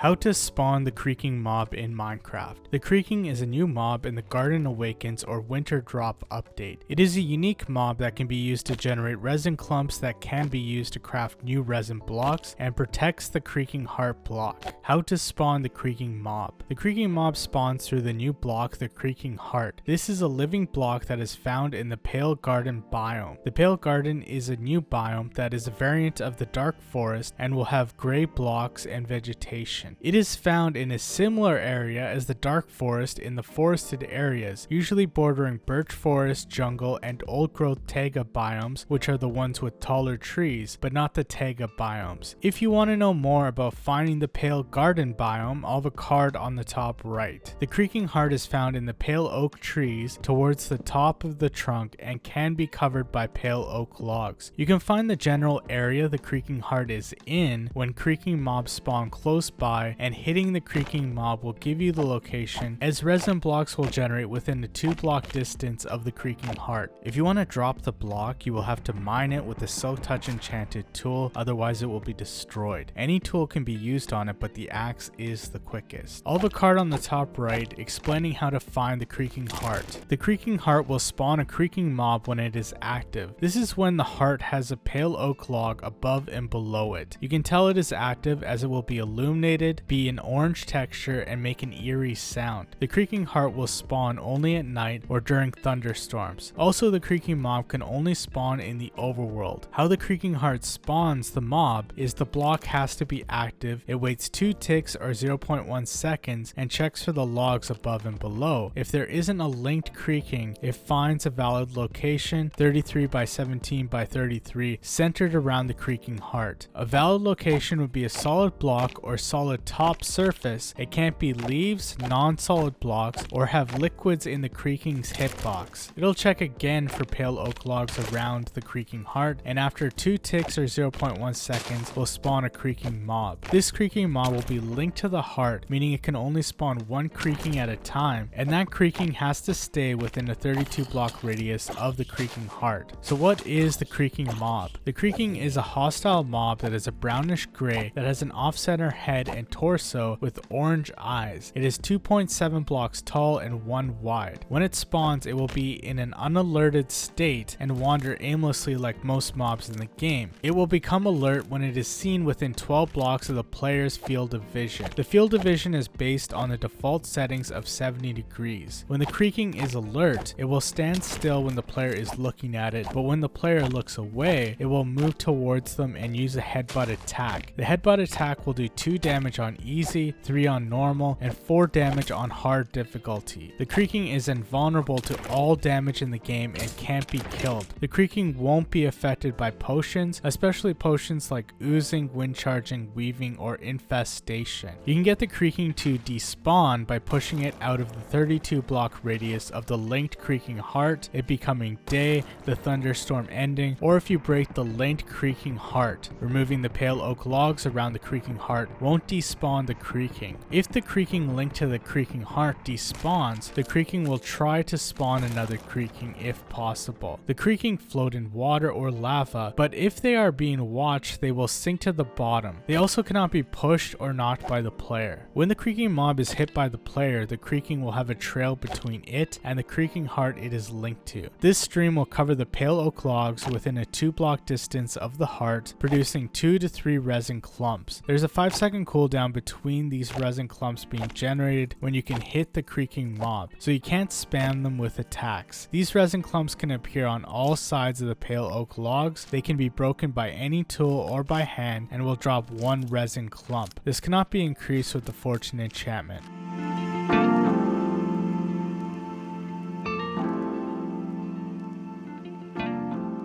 How to spawn the creaking mob in Minecraft. The creaking is a new mob in the Garden Awakens or Winter Drop update. It is a unique mob that can be used to generate resin clumps that can be used to craft new resin blocks and protects the creaking heart block. How to spawn the creaking mob. The creaking mob spawns through the new block, the creaking heart. This is a living block that is found in the Pale Garden biome. The Pale Garden is a new biome that is a variant of the dark forest and will have gray blocks and vegetation. It is found in a similar area as the dark forest in the forested areas, usually bordering birch forest, jungle, and old growth taiga biomes, which are the ones with taller trees, but not the taiga biomes. If you want to know more about finding the Pale Garden biome, I'll have a card on the top right. The creaking heart is found in the pale oak trees towards the top of the trunk and can be covered by pale oak logs. You can find the general area the creaking heart is in when creaking mobs spawn close by, and hitting the creaking mob will give you the location, as resin blocks will generate within a 2-block distance of the creaking heart. If you want to drop the block, you will have to mine it with the Silk Touch enchanted tool, otherwise it will be destroyed. Any tool can be used on it, but the axe is the quickest. I'll have a card on the top right explaining how to find the creaking heart. The creaking heart will spawn a creaking mob when it is active. This is when the heart has a pale oak log above and below it. You can tell it is active as it will be illuminated, be an orange texture, and make an eerie sound. The creaking heart will spawn only at night or during thunderstorms. Also, the creaking mob can only spawn in the overworld. How the creaking heart spawns the mob is the block has to be active, it waits 2 ticks or 0.1 seconds and checks for the logs above and below. If there isn't a linked creaking, it finds a valid location 33 by 17 by 33 centered around the creaking heart. A valid location would be a solid block or solid top surface. It can't be leaves, non-solid blocks, or have liquids in the creaking's hitbox. It'll check again for pale oak logs around the creaking heart, and after 2 ticks or 0.1 seconds will spawn a creaking mob. This creaking mob will be linked to the heart, meaning it can only spawn one creaking at a time, and that creaking has to stay within a 32-block radius of the creaking heart. So what is the creaking mob? The creaking is a hostile mob that is a brownish gray that has an off-center head and torso with orange eyes. It is 2.7 blocks tall and 1 wide. When it spawns, it will be in an unalerted state and wander aimlessly like most mobs in the game. It will become alert when it is seen within 12 blocks of the player's field of vision. The field of vision is based on the default settings of 70 degrees. When the creaking is alert, it will stand still when the player is looking at it, but when the player looks away, it will move towards them and use a headbutt attack. The headbutt attack will do 2 damage on easy, 3 on normal, and 4 damage on hard difficulty. The creaking is invulnerable to all damage in the game and can't be killed. The creaking won't be affected by potions, especially potions like oozing, wind charging, weaving, or infestation. You can get the creaking to despawn by pushing it out of the 32-block radius of the linked creaking heart, it becoming day, the thunderstorm ending, or if you break the linked creaking heart. Removing the pale oak logs around the creaking heart won't despawn the creaking. If the creaking linked to the creaking heart despawns, the creaking will try to spawn another creaking if possible. The creaking float in water or lava, but if they are being watched, they will sink to the bottom. They also cannot be pushed or knocked by the player. When the creaking mob is hit by the player, the creaking will have a trail between it and the creaking heart it is linked to. This stream will cover the pale oak logs within a 2-block distance of the heart, producing 2 to 3 resin clumps. There's a 5-second cooldown between these resin clumps being generated when you can hit the creaking mob, so you can't spam them with attacks. These resin clumps can appear on all sides of the pale oak logs. They can be broken by any tool or by hand and will drop 1 resin clump. This cannot be increased with the fortune enchantment.